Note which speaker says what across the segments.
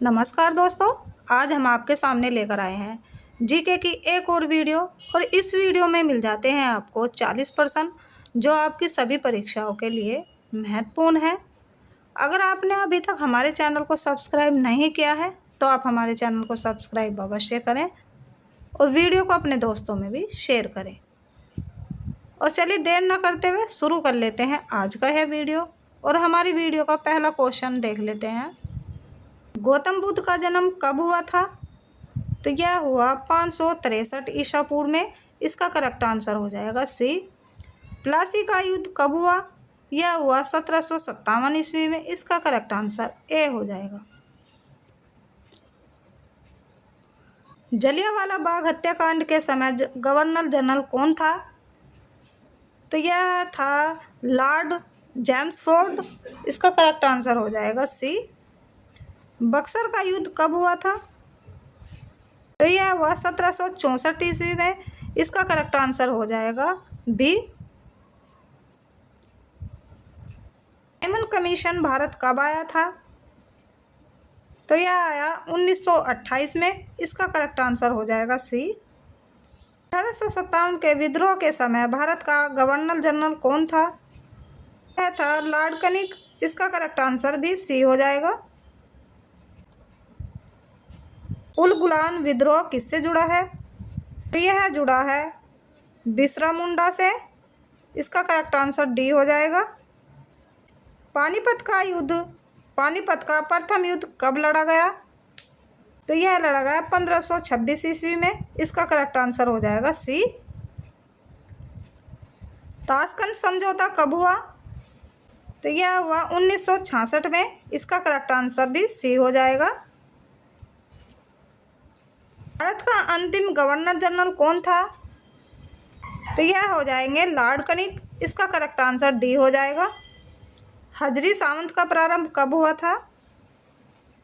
Speaker 1: नमस्कार दोस्तों, आज हम आपके सामने लेकर आए हैं जीके की एक और वीडियो। और इस वीडियो में मिल जाते हैं आपको 40% जो आपकी सभी परीक्षाओं के लिए महत्वपूर्ण है। अगर आपने अभी तक हमारे चैनल को सब्सक्राइब नहीं किया है तो आप हमारे चैनल को सब्सक्राइब अवश्य करें और वीडियो को अपने दोस्तों में भी शेयर करें। और चलिए देर न करते हुए शुरू कर लेते हैं आज का यह वीडियो। और हमारी वीडियो का पहला क्वेश्चन देख लेते हैं। गौतम बुद्ध का जन्म कब हुआ था? तो यह हुआ 563 ईसा पूर्व में। इसका करेक्ट आंसर हो जाएगा सी। प्लासी का युद्ध कब हुआ? यह हुआ 1757 ईस्वी में। इसका करेक्ट आंसर ए हो जाएगा। जलियांवाला बाग हत्याकांड के समय गवर्नर जनरल कौन था? तो यह था लॉर्ड चैम्सफोर्ड। इसका करेक्ट आंसर हो जाएगा सी। बक्सर का युद्ध कब हुआ था? तो यह हुआ 1764 ईस्वी में। इसका करेक्ट आंसर हो जाएगा बी। साइमन कमीशन भारत कब आया था? तो यह आया 1928 में। इसका करेक्ट आंसर हो जाएगा सी। 1857 के विद्रोह के समय भारत का गवर्नर जनरल कौन था? यह था लॉर्ड कनिंग। इसका करेक्ट आंसर भी सी हो जाएगा। उल गुलान विद्रोह किससे जुड़ा है? तो यह जुड़ा है बिरसा मुंडा से। इसका करेक्ट आंसर डी हो जाएगा। पानीपत का प्रथम युद्ध कब लड़ा गया? तो यह लड़ा गया 1526 ईस्वी में। इसका करेक्ट आंसर हो जाएगा सी। ताशकंद समझौता कब हुआ? तो यह हुआ 1966 में। इसका करेक्ट आंसर भी सी हो जाएगा। भारत का अंतिम गवर्नर जनरल कौन था? तो यह हो जाएंगे लॉर्ड कनिंग। इसका करेक्ट आंसर डी हो जाएगा। हजरी सामंत का प्रारंभ कब हुआ था?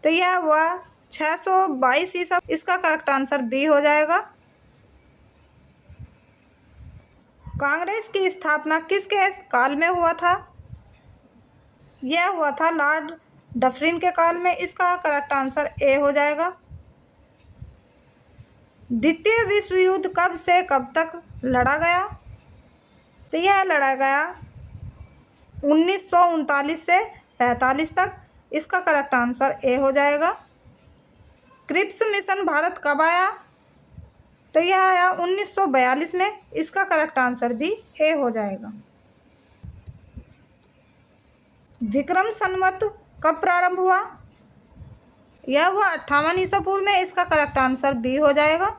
Speaker 1: तो यह हुआ 622 ईसा। इसका करेक्ट आंसर बी हो जाएगा। कांग्रेस की स्थापना किसके काल में हुआ था? यह हुआ था लॉर्ड डफरिन के काल में। इसका करेक्ट आंसर ए हो जाएगा। द्वितीय विश्व युद्ध कब से कब तक लड़ा गया? तो यह लड़ा गया 1939 से 45 तक। इसका करेक्ट आंसर ए हो जाएगा। क्रिप्स मिशन भारत कब आया? तो यह आया 1942 में। इसका करेक्ट आंसर भी ए हो जाएगा। विक्रम संवत कब प्रारंभ हुआ? यह हुआ 58 ईसा पूर्व में। इसका करेक्ट आंसर बी हो जाएगा।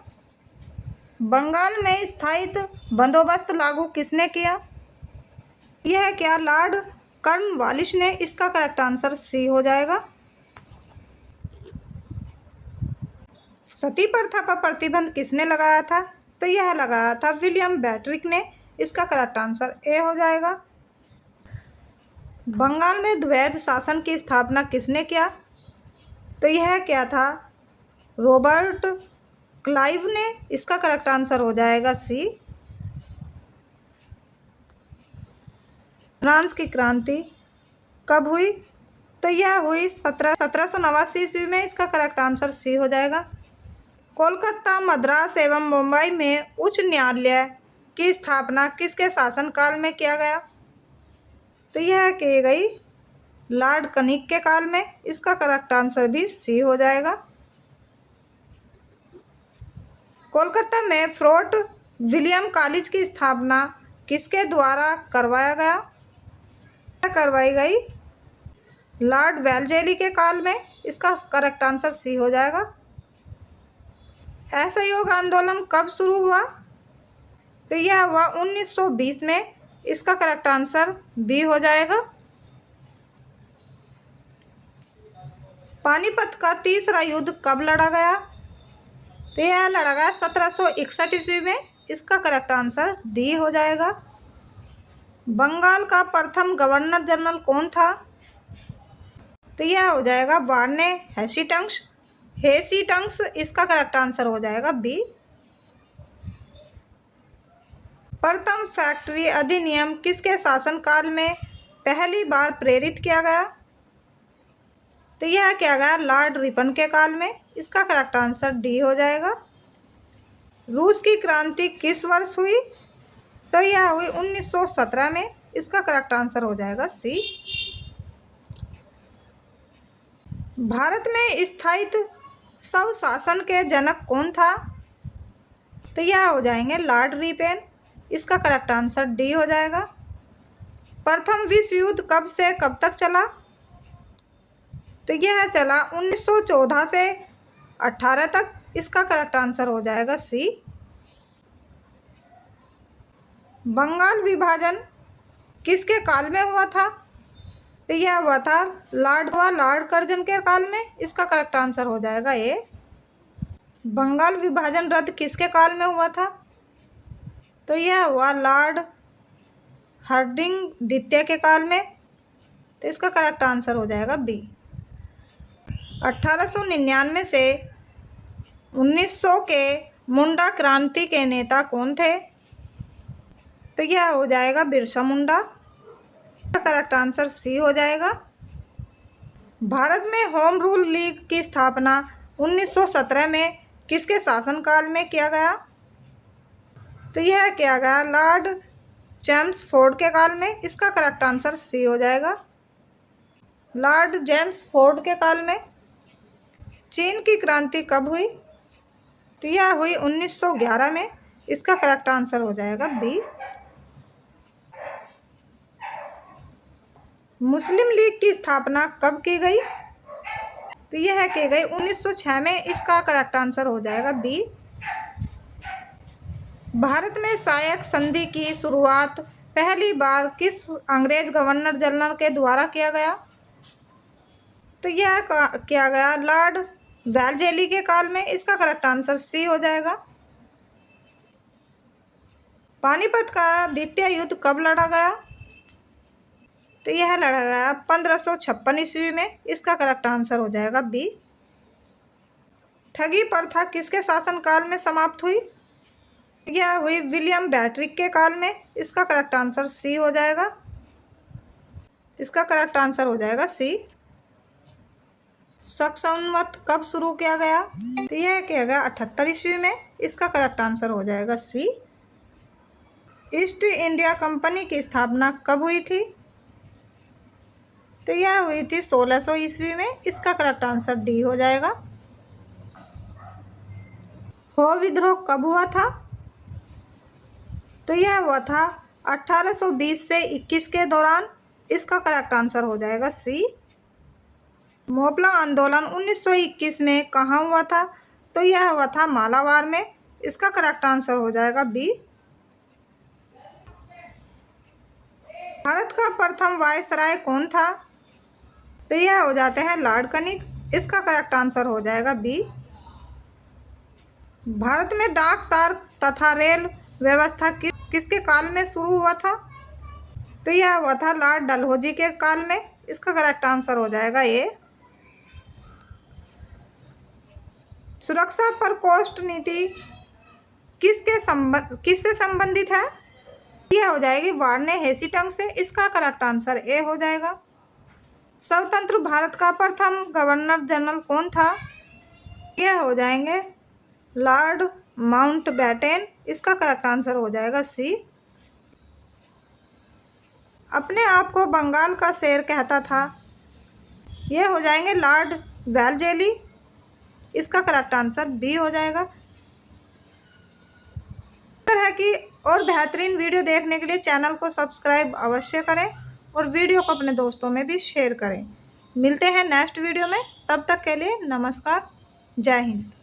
Speaker 1: बंगाल में स्थायित्व बंदोबस्त लागू किसने किया? यह क्या लॉर्ड कॉर्नवालिस ने। इसका करेक्ट आंसर सी हो जाएगा। सती प्रथा पर प्रतिबंध किसने लगाया था? तो यह लगाया था विलियम बेंटिक ने। इसका करेक्ट आंसर ए हो जाएगा। बंगाल में द्वैध शासन की स्थापना किसने किया? तो यह क्या था रॉबर्ट क्लाइव ने। इसका करेक्ट आंसर हो जाएगा सी। फ्रांस की क्रांति कब हुई? तो यह हुई 1789 ईस्वी में। इसका करेक्ट आंसर सी हो जाएगा। कोलकाता, मद्रास एवं मुंबई में उच्च न्यायालय की स्थापना किसके शासनकाल में किया गया? तो यह की गई लॉर्ड कनिंग के काल में। इसका करेक्ट आंसर भी सी हो जाएगा। कोलकाता में फोर्ट विलियम कॉलेज की स्थापना किसके द्वारा करवाया गया? करवाई गई लॉर्ड वेलजेली के काल में। इसका करेक्ट आंसर सी हो जाएगा। असहयोग आंदोलन कब शुरू हुआ? तो यह हुआ 1920 में। इसका करेक्ट आंसर बी हो जाएगा। पानीपत का तीसरा युद्ध कब लड़ा गया? तो यह लड़ा गया 1761 ईस्वी में। इसका करेक्ट आंसर डी हो जाएगा। बंगाल का प्रथम गवर्नर जनरल कौन था? तो यह हो जाएगा वार्ने हेस्टिंग्स। इसका करेक्ट आंसर हो जाएगा बी। प्रथम फैक्ट्री अधिनियम किसके शासनकाल में पहली बार प्रेरित किया गया? तो यह क्या गया लॉर्ड रिपन के काल में, इसका करेक्ट आंसर डी हो जाएगा। रूस की क्रांति किस वर्ष हुई, तो यह हुई 1917 में, इसका करेक्ट आंसर हो जाएगा सी। भारत में स्थायित्व स्वशासन के जनक कौन था, तो यह हो जाएंगे लॉर्ड रिपन, इसका करेक्ट आंसर डी हो जाएगा। प्रथम विश्व युद्ध कब से कब तक चला, तो यह चला 1914 से 18 तक, इसका करेक्ट आंसर हो जाएगा सी। बंगाल विभाजन किसके काल में हुआ था, तो यह हुआ था लॉर्ड कर्जन के काल में, इसका करेक्ट आंसर हो जाएगा ए। बंगाल विभाजन रद्द किसके काल में हुआ था, तो यह हुआ लॉर्ड हार्डिंग द्वितीय के काल में, तो इसका करेक्ट आंसर हो जाएगा बी। 1899 से 1900 के मुंडा क्रांति के नेता कौन थे, तो यह हो जाएगा Birsa Munda, correct answer C हो जाएगा। भारत में होम रूल लीग की स्थापना 1917 में किसके शासनकाल में किया गया, तो यह किया गया लॉर्ड चैम्सफोर्ड के काल में, इसका करेक्ट आंसर सी हो जाएगा। लॉर्ड चैम्सफोर्ड के काल में। चीन की क्रांति कब हुई, तो यह हुई 1911 में, इसका करेक्ट आंसर हो जाएगा बी। मुस्लिम लीग की स्थापना कब की गई, तो यह की गई 1906 में, इसका करेक्ट आंसर हो जाएगा बी। भारत में सहायक संधि की शुरुआत पहली बार किस अंग्रेज गवर्नर जनरल के द्वारा किया गया, तो यह किया गया लॉर्ड वेलजेली के काल में, इसका करेक्ट आंसर सी हो जाएगा। पानीपत का द्वितीय युद्ध कब लड़ा गया, तो यह लड़ा गया 1556 ईस्वी में, इसका करेक्ट आंसर हो जाएगा बी। ठगी प्रथा किसके शासनकाल में समाप्त हुई, यह हुई विलियम बेंटिक के काल में, इसका करेक्ट आंसर सी हो जाएगा। इसका करेक्ट आंसर हो जाएगा सी। शक संवत कब शुरू किया गया, तो यह किया गया 78 ईस्वी में, इसका करेक्ट आंसर हो जाएगा सी। ईस्ट इंडिया कंपनी की स्थापना कब हुई थी, तो यह हुई थी 1600 ईस्वी में, इसका करेक्ट आंसर डी हो जाएगा। हो विद्रोह कब हुआ था, तो यह हुआ था 1820 से 21 के दौरान, इसका करेक्ट आंसर हो जाएगा सी। मोपला आंदोलन 1921 में कहाँ हुआ था, तो यह हुआ था मालाबार में, इसका करेक्ट आंसर हो जाएगा बी। भारत का प्रथम वायसराय कौन था, तो यह हो जाते हैं लॉर्ड कनिंग, इसका करेक्ट आंसर हो जाएगा बी। भारत में डाक तार तथा रेल व्यवस्था किसके काल में शुरू हुआ था, तो यह हुआ था लॉर्ड डलहौजी के काल में, इसका करेक्ट आंसर हो जाएगा ए। सुरक्षा प्रकोष्ठ नीति किससे संबंधित है, यह हो जाएगी वार्ने हेस्टिंग्स से, इसका करेक्ट आंसर ए हो जाएगा। स्वतंत्र भारत का प्रथम गवर्नर जनरल कौन था, यह हो जाएंगे लॉर्ड माउंटबेटन, इसका करेक्ट आंसर हो जाएगा सी। अपने आप को बंगाल का शेर कहता था, यह हो जाएंगे लॉर्ड वेलजेली, इसका करेक्ट आंसर बी हो जाएगा। है कि और बेहतरीन वीडियो देखने के लिए चैनल को सब्सक्राइब अवश्य करें और वीडियो को अपने दोस्तों में भी शेयर करें। मिलते हैं नेक्स्ट वीडियो में, तब तक के लिए नमस्कार, जय हिंद।